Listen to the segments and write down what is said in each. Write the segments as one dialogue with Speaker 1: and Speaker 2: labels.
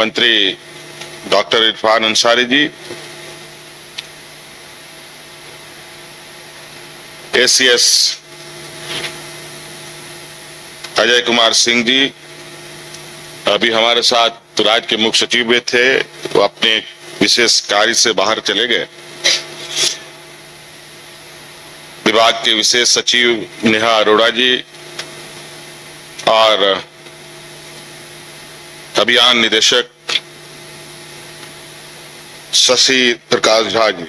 Speaker 1: मंत्री doctor Irfan Ansari ji, ACS Ajay Kumar Singh ji अभी हमारे साथ राज्य के मुख्य सचिव भी थे, वो अपने विशेष कार्य से बाहर चले गए। विभाग के विशेष सचिव नेहा अरोड़ा जी और अभियान निदेशक शशि प्रकाश झा जी,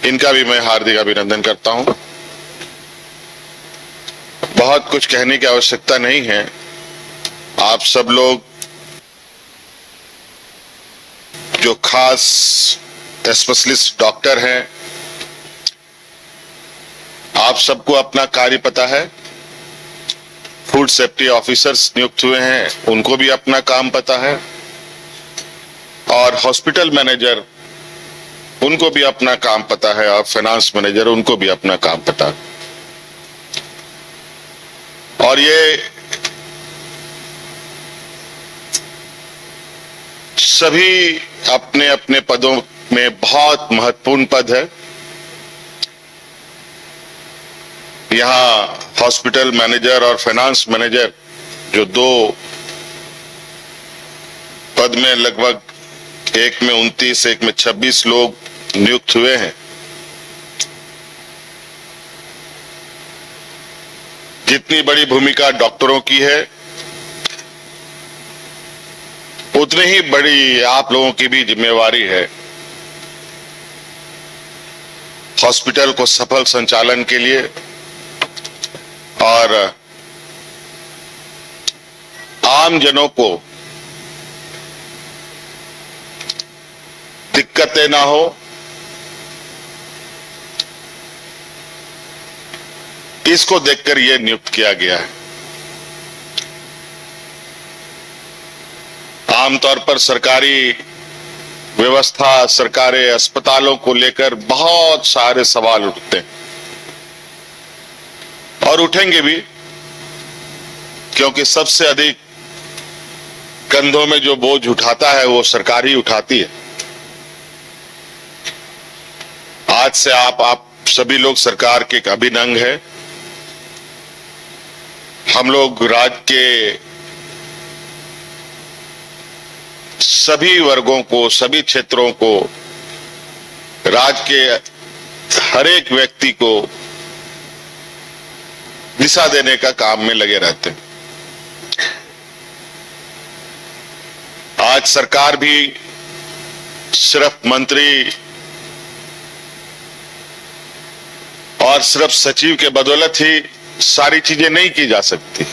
Speaker 1: इनका भी मैं हार्दिक अभिनंदन करता हूं। बहुत कुछ कहने की आवश्यकता नहीं है। आप सब लोग जो खास स्पेशलिस्ट डॉक्टर हैं, आप सबको अपना कार्य पता है। फूड सेफ्टी ऑफिसर्स नियुक्त हुए हैं, उनको भी अपना काम पता है, और हॉस्पिटल मैनेजर, उनको भी अपना काम पता है, और फाइनेंस मैनेजर, उनको भी अपना काम पता है। और ये सभी अपने अपने पदों में बहुत महत्वपूर्ण पद है। यहाँ हॉस्पिटल मैनेजर और फाइनेंस मैनेजर, जो दो पद में लगभग एक में 29, एक में 26 लोग नियुक्त हुए हैं। जितनी बड़ी भूमिका डॉक्टरों की है, उतनी ही बड़ी आप लोगों की भी जिम्मेवारी है हॉस्पिटल को सफल संचालन के लिए, और आम जनों को दिक्कतें ना हो, इसको देखकर यह नियुक्त किया गया है। आमतौर पर सरकारी व्यवस्था, सरकारी अस्पतालों को लेकर बहुत सारे सवाल उठते हैं, और उठेंगे भी, क्योंकि सबसे अधिक कंधों में जो बोझ उठाता है वो सरकार ही उठाती है। आज से आप सभी लोग सरकार के एक अभिन्न अंग है। हम लोग राज्य के सभी वर्गों को, सभी क्षेत्रों को, राज्य के हर एक व्यक्ति को दिशा देने का काम में लगे रहते हैं। आज सरकार भी सिर्फ मंत्री और सिर्फ सचिव के बदौलत ही सारी चीजें नहीं की जा सकती।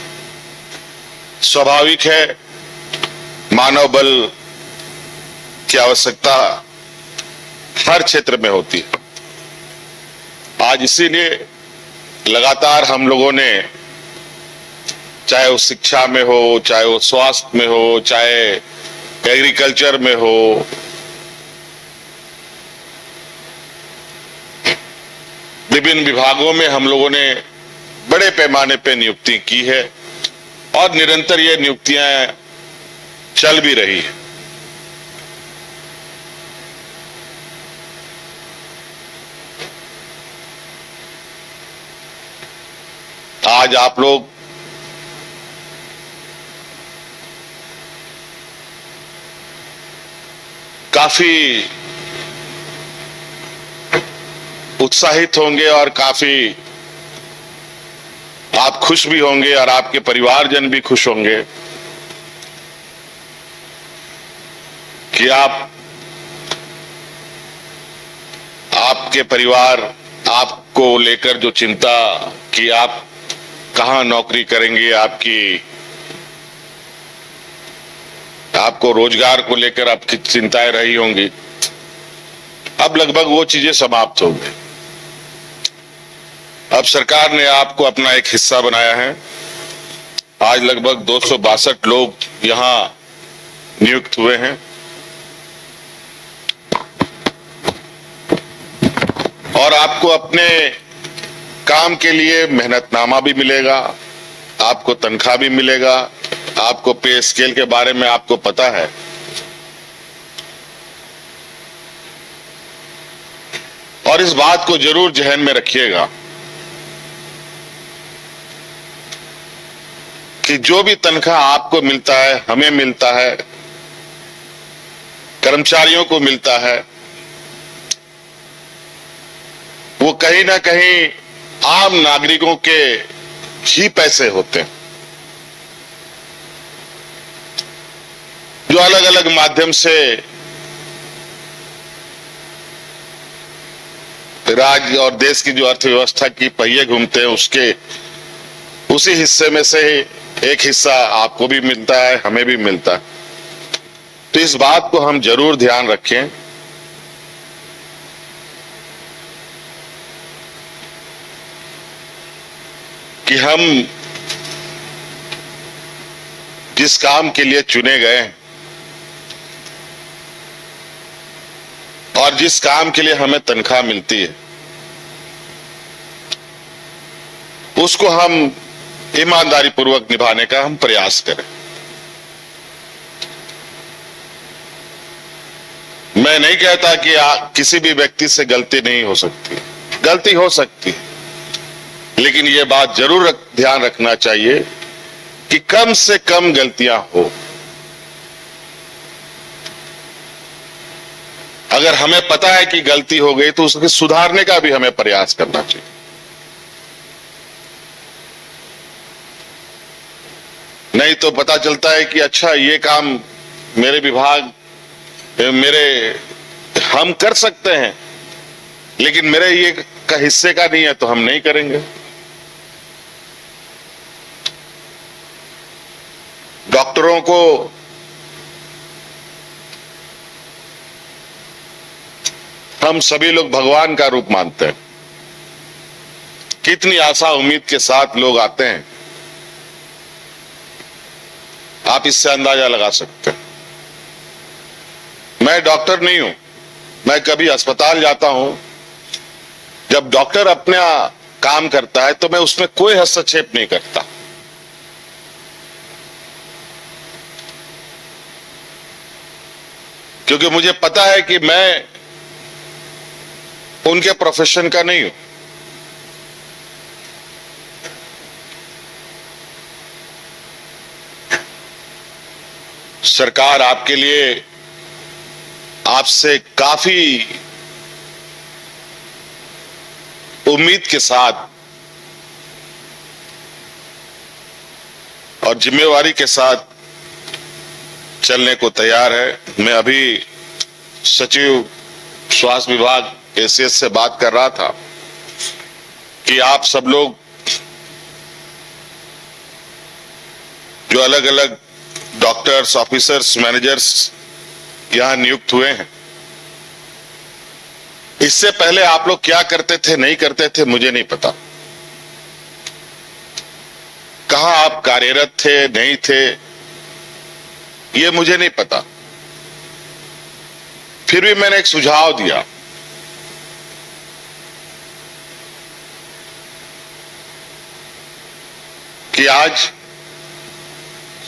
Speaker 1: स्वाभाविक है, मानव बल की आवश्यकता हर क्षेत्र में होती है। आज इसीलिए लगातार हम लोगों ने, चाहे वो शिक्षा में हो, चाहे वो स्वास्थ्य में हो, चाहे एग्रीकल्चर में हो, विभिन्न विभागों में हम लोगों ने बड़े पैमाने पर नियुक्ति की है, और निरंतर ये नियुक्तियां चल भी रही है। आज आप लोग काफी उत्साहित होंगे, और काफी आप खुश भी होंगे, और आपके परिवारजन भी खुश होंगे कि आपके परिवार आपको लेकर जो चिंता कि आप कहां नौकरी करेंगे, आपको रोजगार को लेकर आपकी चिंताएं रही होंगी, अब लगभग वो चीजें समाप्त हो गई। अब सरकार ने आपको अपना एक हिस्सा बनाया है। आज लगभग 262 लोग यहां नियुक्त हुए हैं, और आपको अपने काम के लिए मेहनतनामा भी मिलेगा, आपको तनख्वाह भी मिलेगा, आपको पे स्केल के बारे में आपको पता है। और इस बात को जरूर जहन में रखिएगा कि जो भी तनख्वाह आपको मिलता है, हमें मिलता है, कर्मचारियों को मिलता है, वो कहीं ना कहीं आम नागरिकों के ही पैसे होते हैं, जो अलग अलग माध्यम से राज्य और देश की जो अर्थव्यवस्था की पहिए घूमते हैं, उसके उसी हिस्से में से एक हिस्सा आपको भी मिलता है, हमें भी मिलता है। तो इस बात को हम जरूर ध्यान रखें कि हम जिस काम के लिए चुने गए हैं और जिस काम के लिए हमें तनख्वाह मिलती है, उसको हम ईमानदारी पूर्वक निभाने का हम प्रयास करें। मैं नहीं कहता कि किसी भी व्यक्ति से गलती नहीं हो सकती, गलती हो सकती है, लेकिन यह बात जरूर ध्यान रखना चाहिए कि कम से कम गलतियां हो। अगर हमें पता है कि गलती हो गई तो उसके सुधारने का भी हमें प्रयास करना चाहिए। नहीं तो पता चलता है कि अच्छा, ये काम मेरे विभाग हम कर सकते हैं, लेकिन मेरे ये का हिस्से का नहीं है, तो हम नहीं करेंगे। डॉक्टरों को हम सभी लोग भगवान का रूप मानते हैं। कितनी आशा उम्मीद के साथ लोग आते हैं, आप इससे अंदाजा लगा सकते हैं। मैं डॉक्टर नहीं हूं, मैं कभी अस्पताल जाता हूं, जब डॉक्टर अपना काम करता है तो मैं उसमें कोई हस्तक्षेप नहीं करता, क्योंकि मुझे पता है कि मैं उनके प्रोफेशन का नहीं हूं। सरकार आपके लिए, आपसे काफी उम्मीद के साथ और जिम्मेवारी के साथ चलने को तैयार है। मैं अभी सचिव स्वास्थ्य विभाग एसीएस से बात कर रहा था कि आप सब लोग जो अलग अलग डॉक्टर्स, ऑफिसर्स, मैनेजर्स यहां नियुक्त हुए हैं, इससे पहले आप लोग क्या करते थे, नहीं करते थे, मुझे नहीं पता। कहां आप कार्यरत थे, नहीं थे, ये मुझे नहीं पता। फिर भी मैंने एक सुझाव दिया कि आज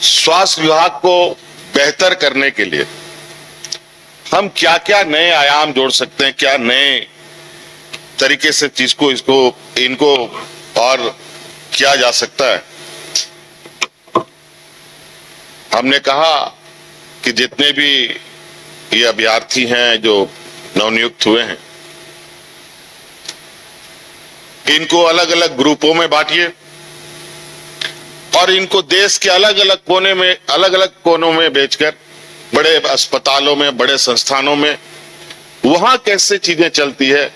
Speaker 1: स्वास्थ्य विभाग को बेहतर करने के लिए हम क्या क्या नए आयाम जोड़ सकते हैं, क्या नए तरीके से चीज को इनको और किया जा सकता है। हमने कहा कि जितने भी ये अभ्यर्थी हैं जो नवनियुक्त हुए हैं, इनको अलग अलग ग्रुपों में बांटिए और इनको देश के अलग अलग कोनों में भेजकर बड़े अस्पतालों में, बड़े संस्थानों में, वहां कैसे चीजें चलती है,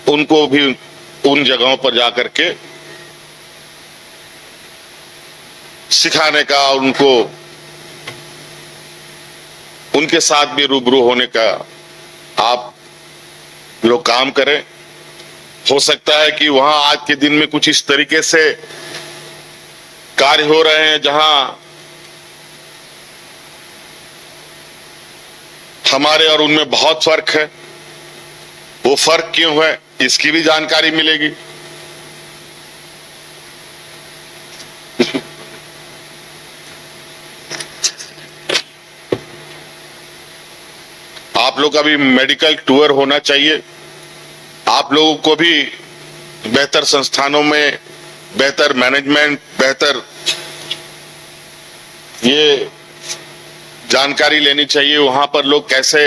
Speaker 1: उनको भी उन जगहों पर जाकर के सिखाने का, उनके साथ भी रूबरू होने का आप लोग काम करें। हो सकता है कि वहां आज के दिन में कुछ इस तरीके से कार्य हो रहे हैं जहां हमारे और उनमें बहुत फर्क है। वो फर्क क्यों है, इसकी भी जानकारी मिलेगी। आप लोग का भी मेडिकल टूर होना चाहिए, आप लोगों को भी बेहतर संस्थानों में बेहतर मैनेजमेंट, बेहतर ये जानकारी लेनी चाहिए, वहां पर लोग कैसे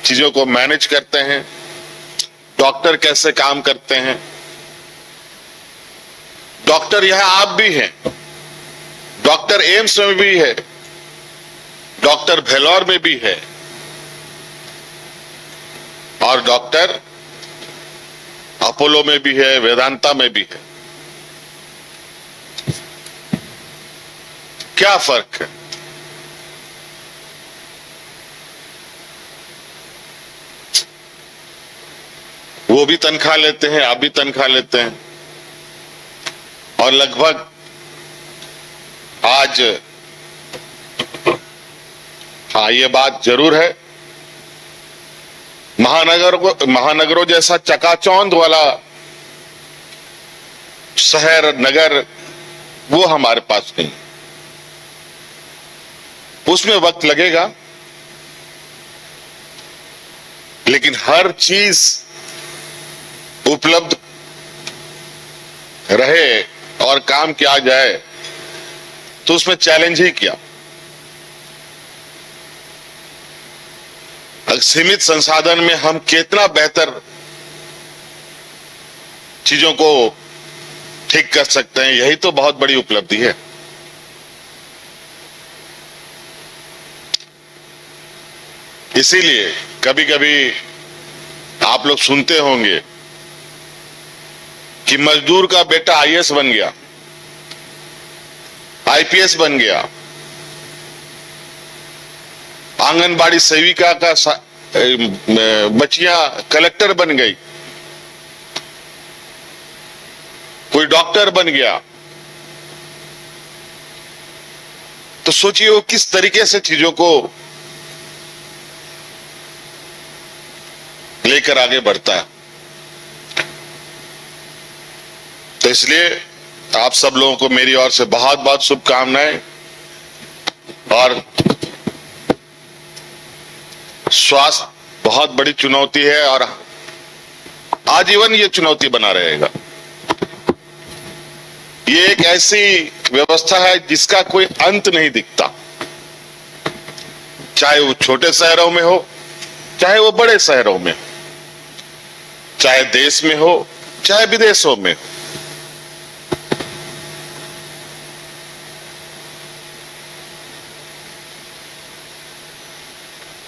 Speaker 1: चीजों को मैनेज करते हैं, डॉक्टर कैसे काम करते हैं। डॉक्टर यह आप भी हैं, डॉक्टर एम्स में भी है, डॉक्टर भेलोर में भी है, और डॉक्टर अपोलो में भी है, वेदांता में भी है। क्या फर्क है? वो भी तनख्वाह लेते हैं, आप भी तनख्वाह लेते हैं, और लगभग आज, हाँ ये बात जरूर है, महानगरों जैसा चकाचौंध वाला शहर नगर वो हमारे पास नहीं। उसमें वक्त लगेगा, लेकिन हर चीज उपलब्ध रहे और काम किया जाए तो उसमें चैलेंज ही क्या। सीमित संसाधन में हम कितना बेहतर चीजों को ठीक कर सकते हैं, यही तो बहुत बड़ी उपलब्धि है। इसीलिए कभी कभी आप लोग सुनते होंगे कि मजदूर का बेटा आईएएस बन गया, आईपीएस बन गया, आंगनबाड़ी सेविका का बच्चियां कलेक्टर बन गई, कोई डॉक्टर बन गया। तो सोचिए वो किस तरीके से चीजों को लेकर आगे बढ़ता है। तो इसलिए आप सब लोगों को मेरी ओर से बहुत बहुत शुभकामनाएं। और स्वास्थ्य बहुत बड़ी चुनौती है और आजीवन ये चुनौती बना रहेगा। ये एक ऐसी व्यवस्था है जिसका कोई अंत नहीं दिखता, चाहे वो छोटे शहरों में हो, चाहे वो बड़े शहरों में, चाहे देश में हो, चाहे विदेशों में।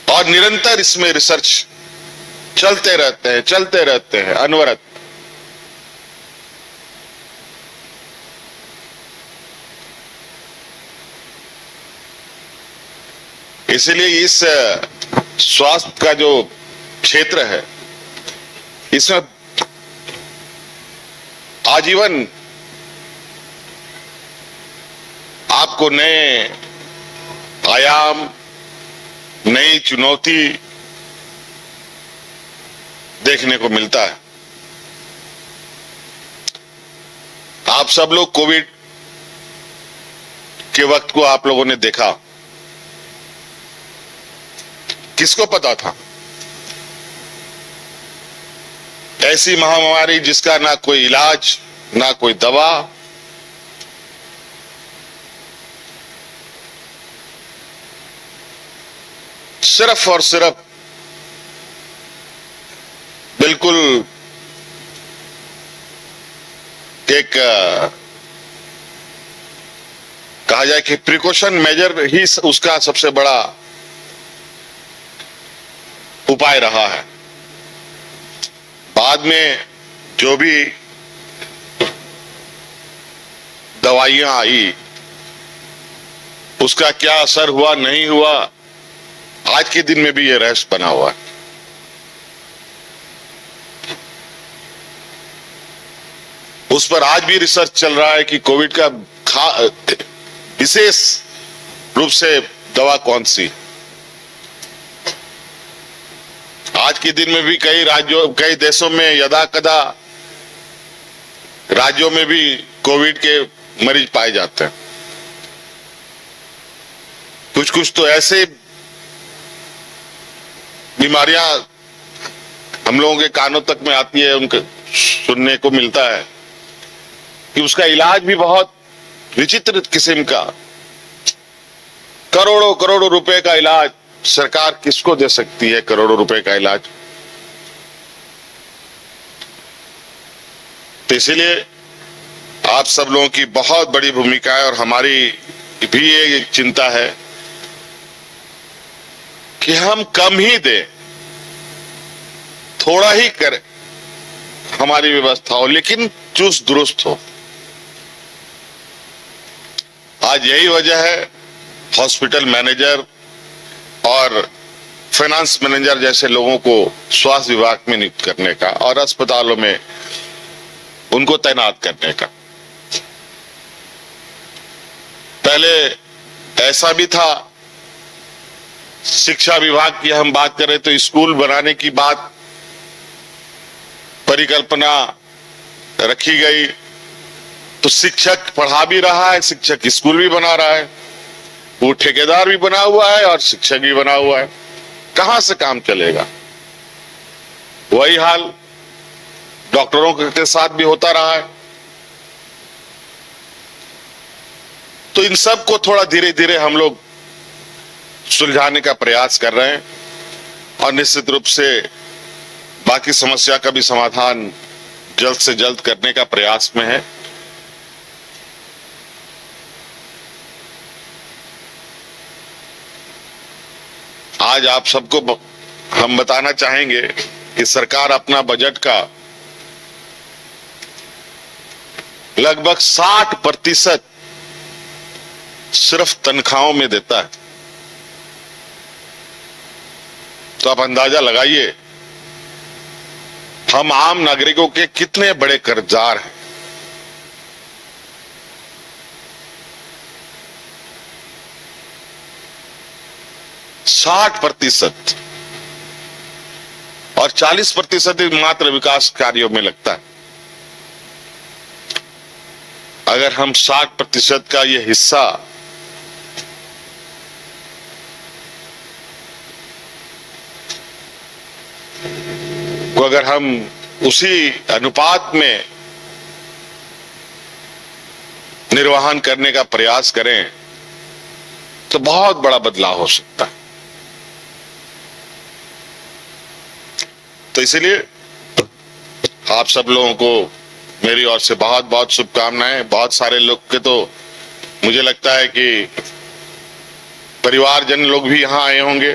Speaker 1: और निरंतर इसमें रिसर्च चलते रहते हैं अनवरत। इसलिए इस स्वास्थ्य का जो क्षेत्र है, इसमें आजीवन आपको नए आयाम, नई चुनौती देखने को मिलता है। आप सब लोग कोविड के वक्त को आप लोगों ने देखा, किसको पता था ऐसी महामारी जिसका ना कोई इलाज, ना कोई दवा, सिर्फ और सिर्फ बिल्कुल एक कहा जाए कि प्रिकॉशन मेजर ही उसका सबसे बड़ा उपाय रहा है। बाद में जो भी दवाइयां आई, उसका क्या असर हुआ नहीं हुआ, आज के दिन में भी ये रहस्य बना हुआ है। उस पर आज भी रिसर्च चल रहा है कि कोविड का विशेष रूप से दवा कौन सी। आज के दिन में भी कई देशों में यदाकदा राज्यों में भी कोविड के मरीज पाए जाते हैं। कुछ कुछ तो ऐसे बीमारियां हम लोगों के कानों तक में आती है, उनके सुनने को मिलता है कि उसका इलाज भी बहुत विचित्र किस्म का, करोड़ों करोड़ों रुपए का इलाज सरकार किसको दे सकती है? करोड़ों रुपए का इलाज। तो इसीलिए आप सब लोगों की बहुत बड़ी भूमिका है और हमारी भी ये चिंता है कि हम कम ही दें, थोड़ा ही करें, हमारी व्यवस्था हो लेकिन चुस्त दुरुस्त हो। आज यही वजह है हॉस्पिटल मैनेजर और फाइनेंस मैनेजर जैसे लोगों को स्वास्थ्य विभाग में नियुक्त करने का और अस्पतालों में उनको तैनात करने का। पहले ऐसा भी था, शिक्षा विभाग की हम बात करें तो स्कूल बनाने की बात परिकल्पना रखी गई, तो शिक्षक पढ़ा भी रहा है, शिक्षक स्कूल भी बना रहा है, वो ठेकेदार भी बना हुआ है और शिक्षक भी बना हुआ है। कहां से काम चलेगा? वही हाल डॉक्टरों के साथ भी होता रहा है। तो इन सब को थोड़ा धीरे धीरे हम लोग सुलझाने का प्रयास कर रहे हैं और निश्चित रूप से बाकी समस्या का भी समाधान जल्द से जल्द करने का प्रयास में है। आज आप सबको हम बताना चाहेंगे कि सरकार अपना बजट का लगभग 60% सिर्फ तनख्वाहों में देता है। तो आप अंदाजा लगाइए हम आम नागरिकों के कितने बड़े कर्जदार हैं। %60 और 40% मात्र विकास कार्यों में लगता है। अगर हम 60% का ये हिस्सा को अगर हम उसी अनुपात में निर्वहन करने का प्रयास करें तो बहुत बड़ा बदलाव हो सकता है। तो इसलिए आप सब लोगों को मेरी ओर से बहुत बहुत शुभकामनाएं। बहुत सारे लोग के तो मुझे लगता है कि परिवारजन लोग भी यहां आए होंगे,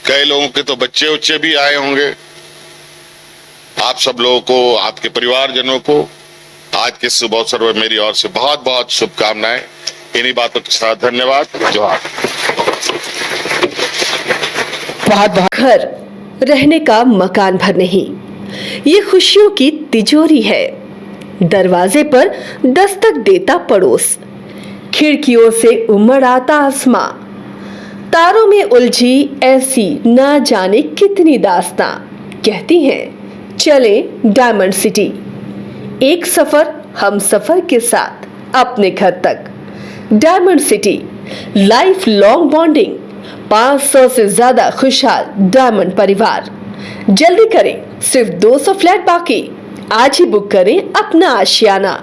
Speaker 1: कई लोगों के तो बच्चे उच्चे भी आए होंगे। आप सब लोगों को, आपके परिवारजनों को आज के शुभ अवसर पर मेरी ओर से बहुत बहुत शुभकामनाएं। इन्हीं बातों के साथ धन्यवाद। जोहार।
Speaker 2: बहुत घर रहने का मकान भर नहीं, ये खुशियों की तिजोरी है। दरवाजे पर दस्तक देता पड़ोस, खिड़कियों से उमड़ आता आसमां, तारों में उलझी ऐसी ना जाने कितनी दास्तां। कहती हैं चले डायमंड सिटी, एक सफर हम सफर के साथ अपने घर तक। Diamond city life long bonding, 500 से ज्यादा खुशहाल डायमंड परिवार। जल्दी करें, सिर्फ 200 फ्लैट बाकी। आज ही बुक करें अपना आशियाना।